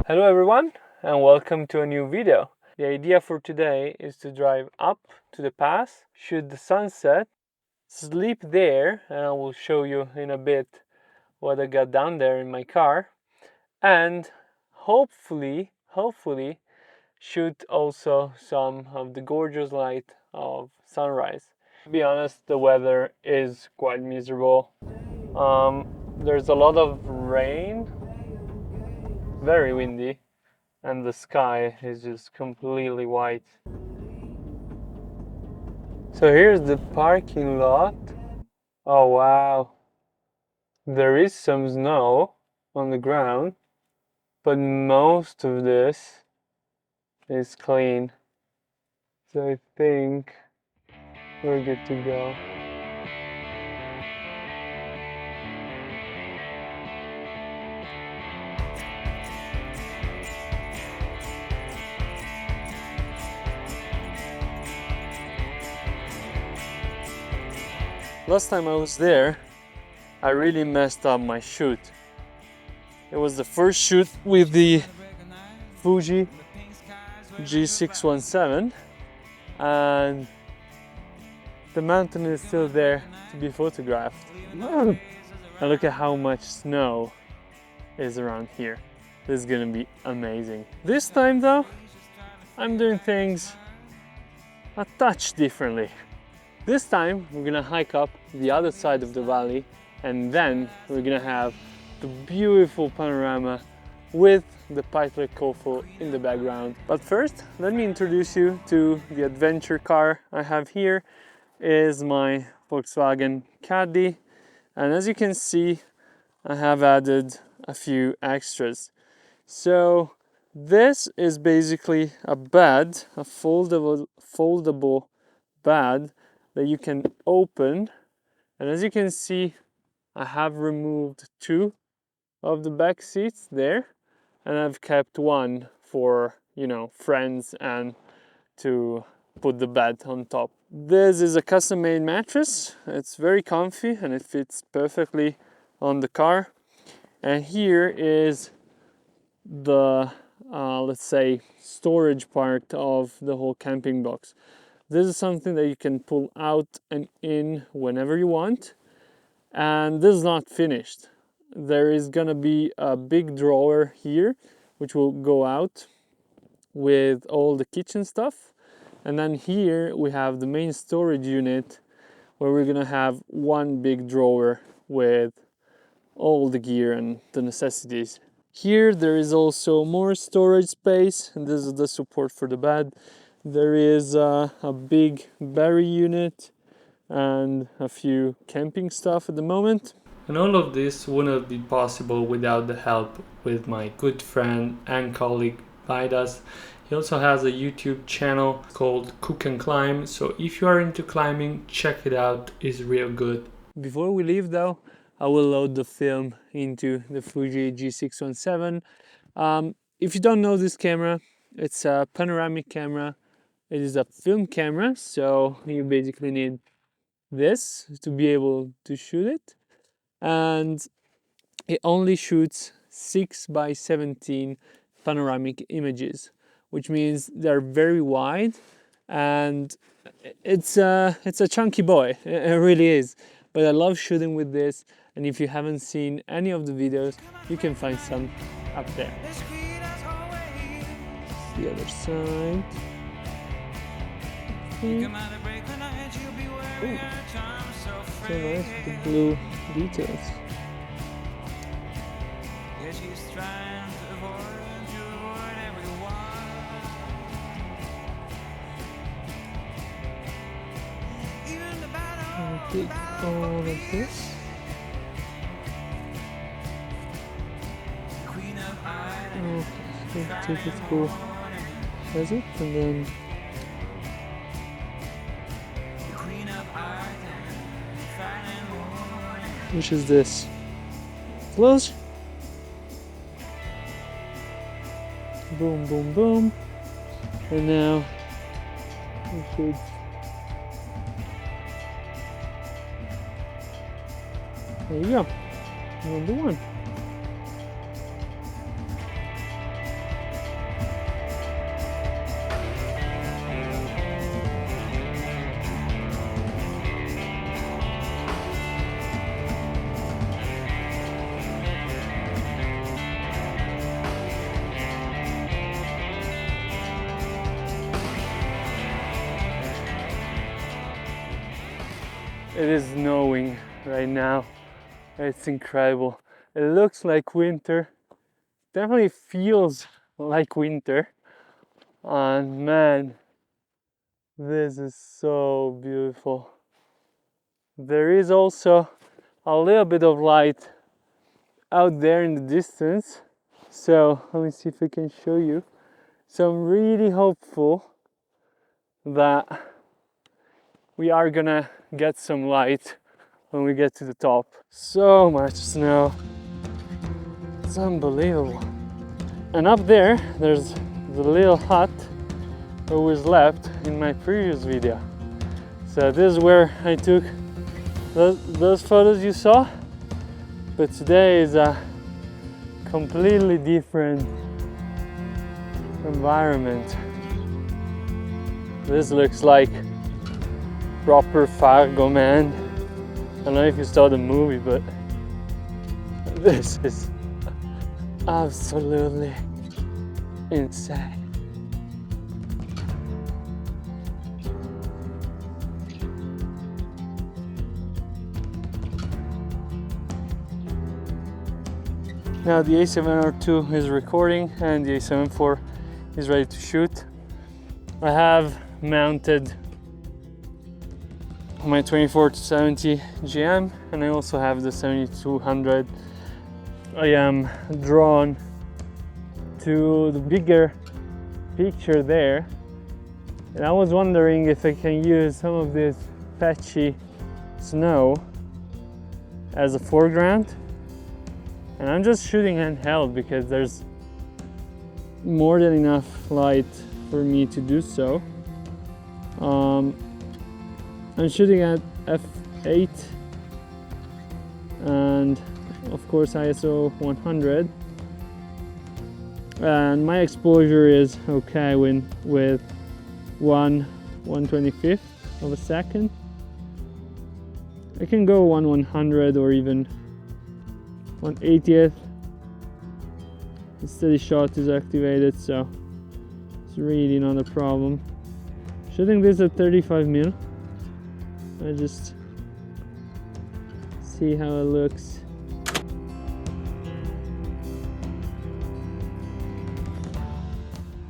Hello everyone and welcome to a new video. The idea for today is to drive up to the pass, shoot the sunset, sleep there, and I will show you in a bit what I got down there in my car, and hopefully shoot also some of the gorgeous light of sunrise. To be honest, the weather is quite miserable. There's a lot of rain, very windy, and the sky is just completely white. So here's the parking lot. Oh wow, there is some snow on the ground, but most of this is clean. So I think we're good to go. Last time I was there, I really messed up my shoot. It was the first shoot with the Fuji G617, and the mountain is still there to be photographed. And look at how much snow is around here. This is gonna be amazing. This time though, I'm doing things a touch differently. This time we're gonna hike up the other side of the valley, and then we're gonna have the beautiful panorama with the Pike Lake Kofo in the background. But first, let me introduce you to the adventure car I have here. Is my Volkswagen CADDY, and as you can see, I have added a few extras. So this is basically a bed, a foldable bed that you can open, and as you can see, I have removed two of the back seats there, and I've kept one for, you know, friends and to put the bed on top. This is a custom-made mattress. It's very comfy and it fits perfectly on the car. And here is the let's say storage part of the whole camping box. This is something that you can pull out and in whenever you want, and this is not finished. There is gonna be a big drawer here which will go out with all the kitchen stuff, and then here we have the main storage unit where we're gonna have one big drawer with all the gear and the necessities. Here there is also more storage space, and this is the support for the bed. There is a big battery unit and a few camping stuff at the moment. And all of this wouldn't be possible without the help with my good friend and colleague Vidas. He also has a YouTube channel called Cook and Climb, so if you are into climbing, check it out, it's real good. Before we leave though, I will load the film into the Fuji G617. If you don't know this camera, it's a panoramic camera. It is a film camera, so you basically need this to be able to shoot it, and it only shoots 6x17 panoramic images, which means they're very wide, and it's a chunky boy. It really is. But I love shooting with this, and if you haven't seen any of the videos, you can find some up there. The other side. Ooh, so nice, the blue details. I'll take all of this. Oh, so take it cool as it, and then which is this? Close. Boom, boom, boom. And now we should there you go. Number one. It is snowing right now. It's incredible. It looks like winter. Definitely feels like winter. And man, this is so beautiful. There is also a little bit of light out there in the distance. So let me see if I can show you. So I'm really hopeful that we are gonna get some light when we get to the top. So much snow. It's unbelievable. And up there, there's the little hut that was left in my previous video. So this is where I took those photos you saw. But today is a completely different environment. This looks like proper Fargo, man. I don't know if you saw the movie, but this is absolutely insane. Now the A7R2 is recording and the A7IV is ready to shoot. I have mounted my 24-70 GM and I also have the 7200. I am drawn to the bigger picture there, and I was wondering if I can use some of this patchy snow as a foreground. And I'm just shooting handheld because there's more than enough light for me to do so. I'm shooting at f8 and of course ISO 100, and my exposure is okay with 1/125th of a second. I can go 1/100 or even 1/80th. The steady shot is activated, so it's really not a problem. Shooting this at 35mm. I just see how it looks.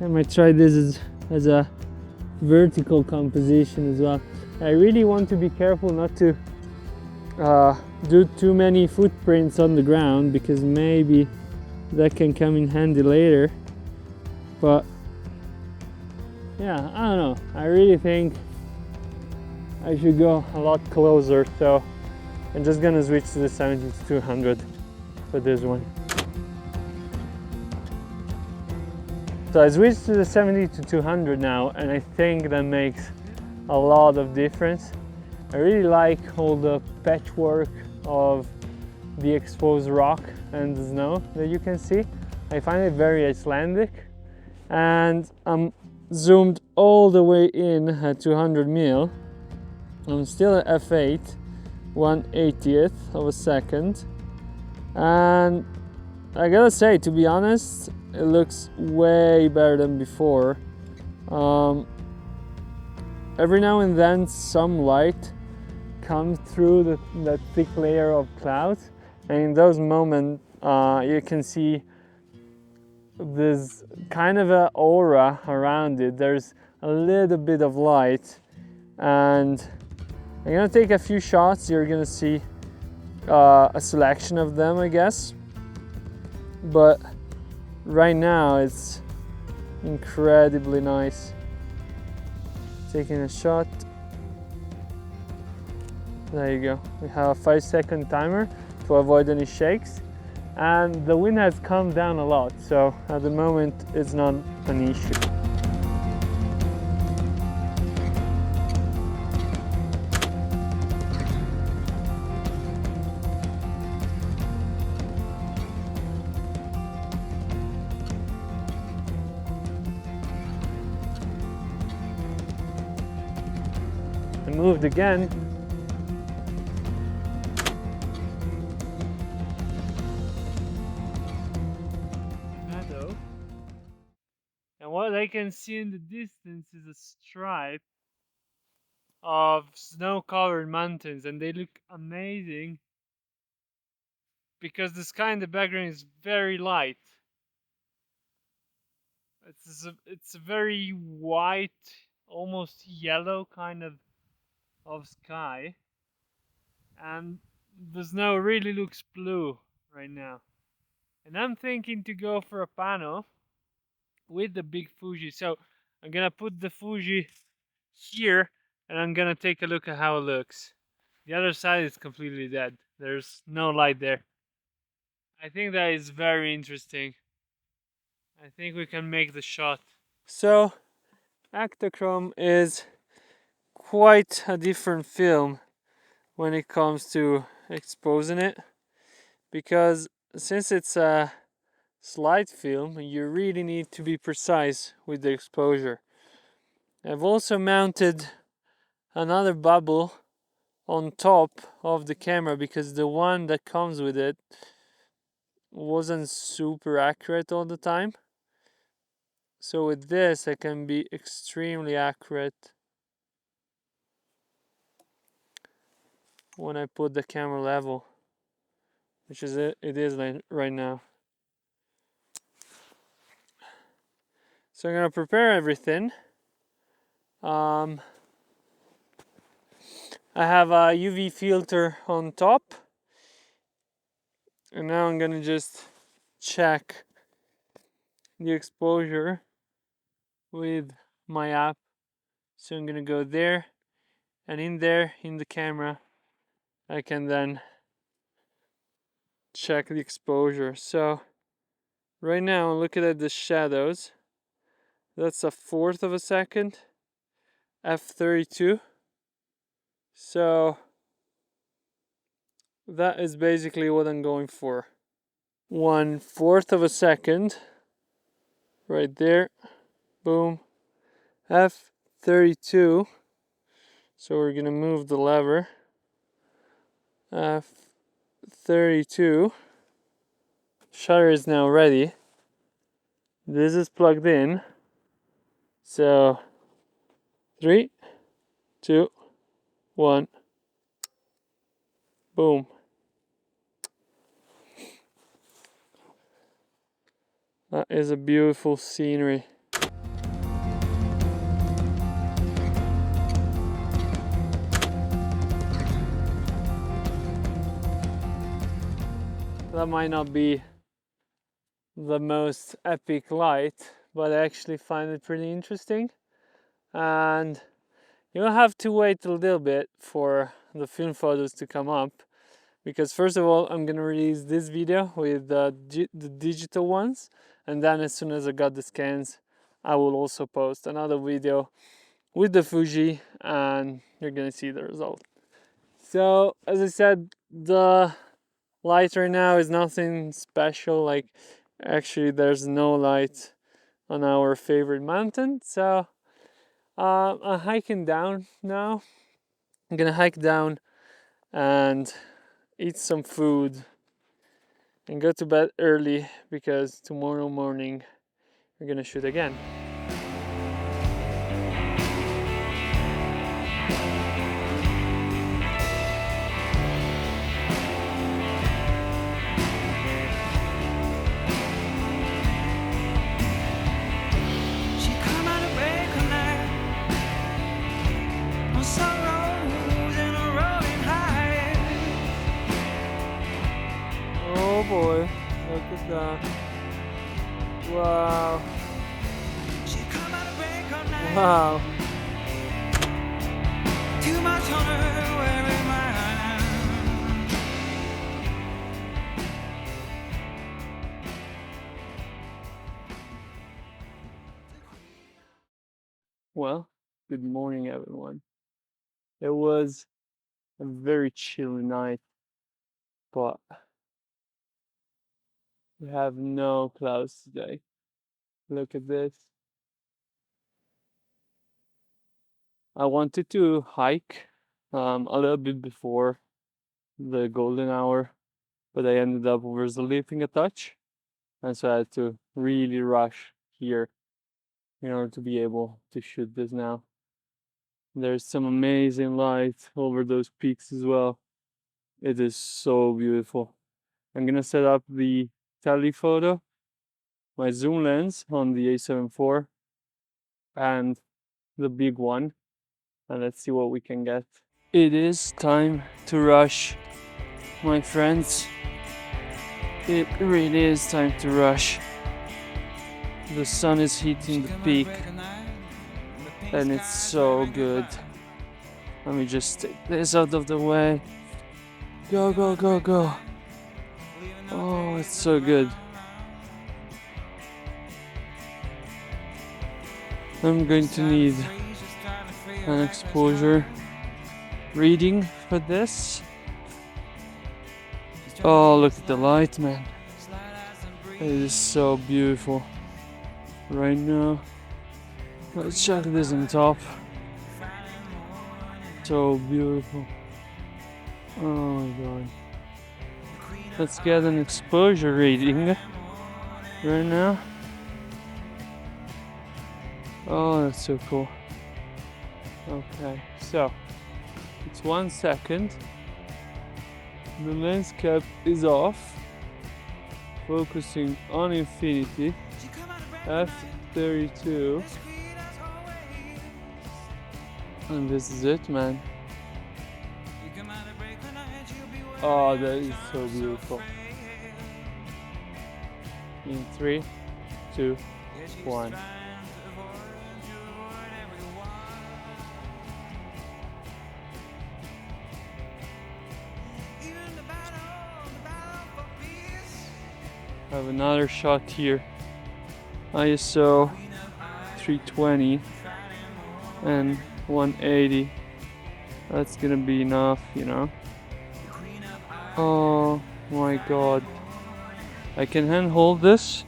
I might try this as a vertical composition as well. I really want to be careful not to do too many footprints on the ground, because maybe that can come in handy later. But yeah, I don't know. I really think I should go a lot closer, so I'm just gonna switch to the 70-200 for this one. So I switched to the 70-200 now, and I think that makes a lot of difference. I really like all the patchwork of the exposed rock and the snow that you can see. I find it very Icelandic, and I'm zoomed all the way in at 200mm. I'm still at f8, 1/80th of a second, and I gotta say, to be honest, it looks way better than before. Every now and then some light comes through that thick layer of clouds, and in those moments you can see this kind of an aura around it. There's a little bit of light, and I'm gonna take a few shots. You're gonna see a selection of them, I guess, but right now it's incredibly nice. Taking a shot. There you go. We have a 5-second timer to avoid any shakes, and the wind has calmed down a lot, so at the moment it's not an issue. I moved again. Meadow. And what I can see in the distance is a stripe of snow-covered mountains, and they look amazing because the sky in the background is very light. It's a very white, almost yellow kind of sky, and the snow really looks blue right now. And I'm thinking to go for a panel with the big Fuji. So I'm gonna put the Fuji here, and I'm gonna take a look at how it looks. The other side is completely dead. There's no light there. I think that is very interesting. I think we can make the shot. So Ektachrome is quite a different film when it comes to exposing it, because since it's a slide film, you really need to be precise with the exposure. I've also mounted another bubble on top of the camera because the one that comes with it wasn't super accurate all the time. So with this I can be extremely accurate when I put the camera level, which is it is like right now. So I'm gonna prepare everything. I have a UV filter on top, and now I'm gonna just check the exposure with my app. So I'm gonna go there, and in there, in the camera, I can then check the exposure. So right now I'm looking at the shadows. That's a fourth of a second, f32. So that is basically what I'm going for. 1/4 of a second, right there, boom, f32. So we're gonna move the lever, f32. Shutter is now ready. This is plugged in. So 3, 2, 1, boom. That is a beautiful scenery. That might not be the most epic light, but I actually find it pretty interesting. And you'll have to wait a little bit for the film photos to come up, because first of all I'm gonna release this video with the digital ones, and then as soon as I got the scans I will also post another video with the Fuji and you're gonna see the result. So as I said, the light right now is nothing special. Like, actually there's no light on our favorite mountain. So I'm hiking down now. I'm gonna hike down and eat some food and go to bed early, because tomorrow morning we're gonna shoot again. Oh boy, look at that. Wow. Wow. Too much on her wearing my hand. Well, good morning everyone. It was a very chilly night, but we have no clouds today. Look at this. I wanted to hike a little bit before the golden hour, but I ended up oversleeping a touch, and so I had to really rush here in order to be able to shoot this now. There's some amazing light over those peaks as well. It is so beautiful. I'm gonna set up the telephoto, my zoom lens on the A7IV and the big one, and let's see what we can get. It is time to rush, my friends. It really is time to rush. The sun is hitting the peak and it's so good. Let me just take this out of the way. Go, go, go, go. Oh, it's so good. I'm going to need an exposure reading for this. Oh, look at the light, man. It is so beautiful right now. Let's check this on top. So beautiful. Oh my god. Let's get an exposure reading right now. Oh, that's so cool. Okay, so it's 1 second. The lens cap is off. Focusing on infinity. F32. And this is it, man. Oh, that is so beautiful. In 3, 2, 1. I have another shot here. ISO 320 and 180. That's gonna be enough, you know. Oh my god. I can handhold this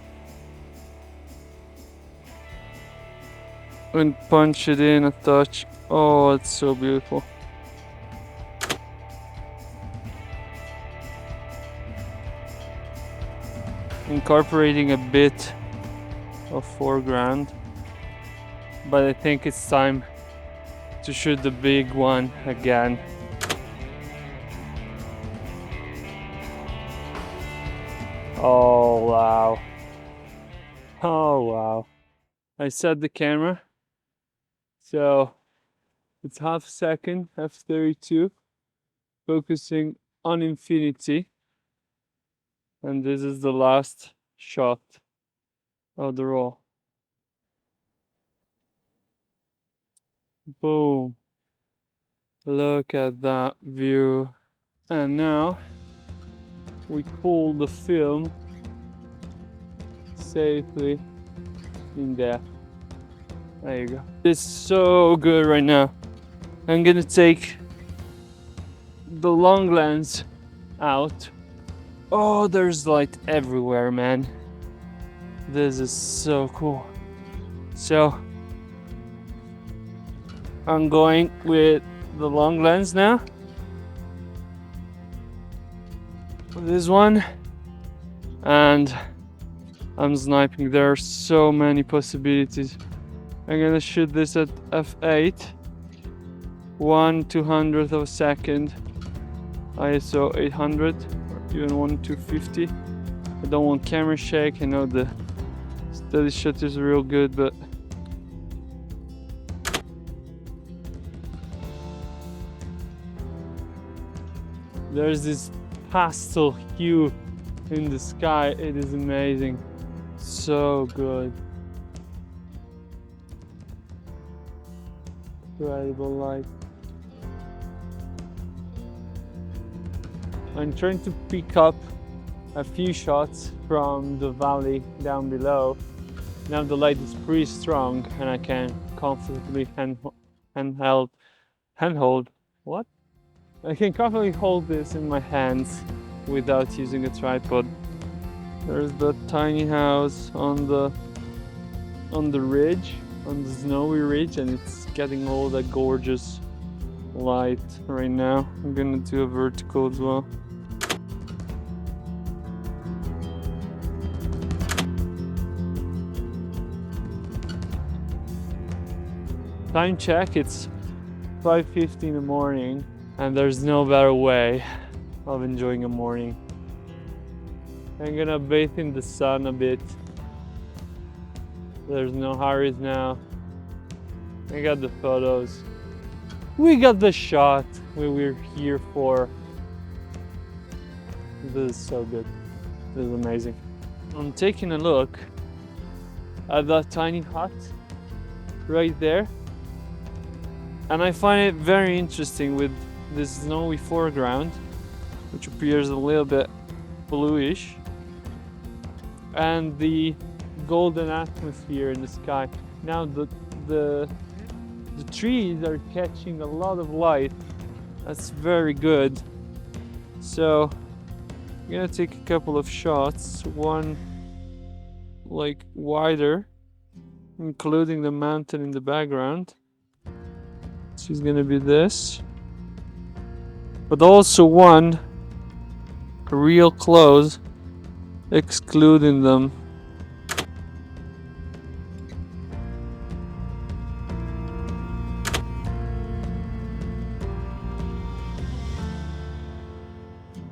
and punch it in a touch. Oh, it's so beautiful. Incorporating a bit of foreground, but I think it's time to shoot the big one again. Oh wow. Oh wow. I set the camera, so it's half a second, f32, focusing on infinity, and this is the last shot of the roll. Boom. Look at that view. And now we pull the film safely in there. There you go. It's so good right now. I'm gonna take the long lens out. Oh, there's light everywhere, man. This is so cool. So I'm going with the long lens now. This one, and I'm sniping. There are so many possibilities. I'm gonna shoot this at f8, 1/200th of a second, ISO 800 or even 1/250. I don't want camera shake. I know the steady shot is real good, but there's this pastel hue in the sky. It is amazing. So good. Incredible light. I'm trying to pick up a few shots from the valley down below. Now the light is pretty strong and I can comfortably handhold. What? I can comfortably hold this in my hands without using a tripod. There's the tiny house on the ridge, on the snowy ridge, and it's getting all that gorgeous light right now. I'm gonna do a vertical as well. Time check, it's 5:50 in the morning, and there's no better way of enjoying a morning. I'm gonna bathe in the sun a bit. There's no hurries now. I got the photos. We got the shot we were here for. This is so good. This is amazing. I'm taking a look at that tiny hut right there, and I find it very interesting with this snowy foreground, which appears a little bit bluish, and the golden atmosphere in the sky. Now the trees are catching a lot of light. That's very good. So I'm gonna take a couple of shots, one like wider, including the mountain in the background. So it's gonna be this, but also one real close, excluding them.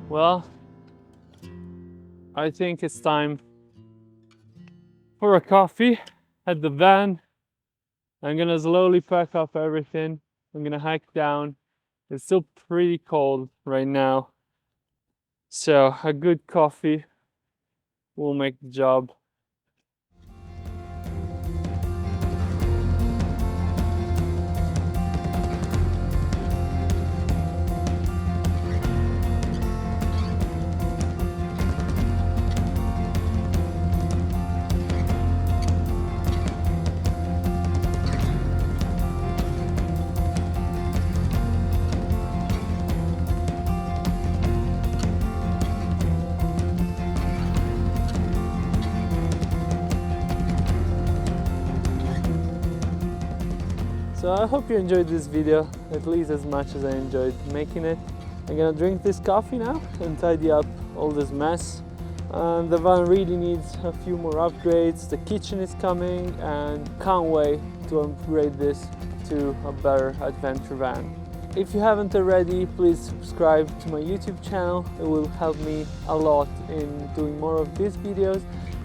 Well, I think it's time for a coffee at the van. I'm gonna slowly pack up everything. I'm gonna hike down. It's still pretty cold right now, so a good coffee will make the job. So I hope you enjoyed this video, at least as much as I enjoyed making it. I'm gonna drink this coffee now and tidy up all this mess. The van really needs a few more upgrades. The kitchen is coming, and can't wait to upgrade this to a better adventure van. If you haven't already, please subscribe to my YouTube channel. It will help me a lot in doing more of these videos.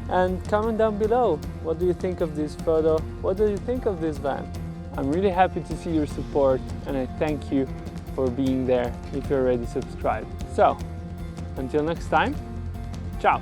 And comment down below, what do you think of this photo? What do you think of this van? I'm really happy to see your support, and I thank you for being there if you're already subscribed. So, until next time, ciao!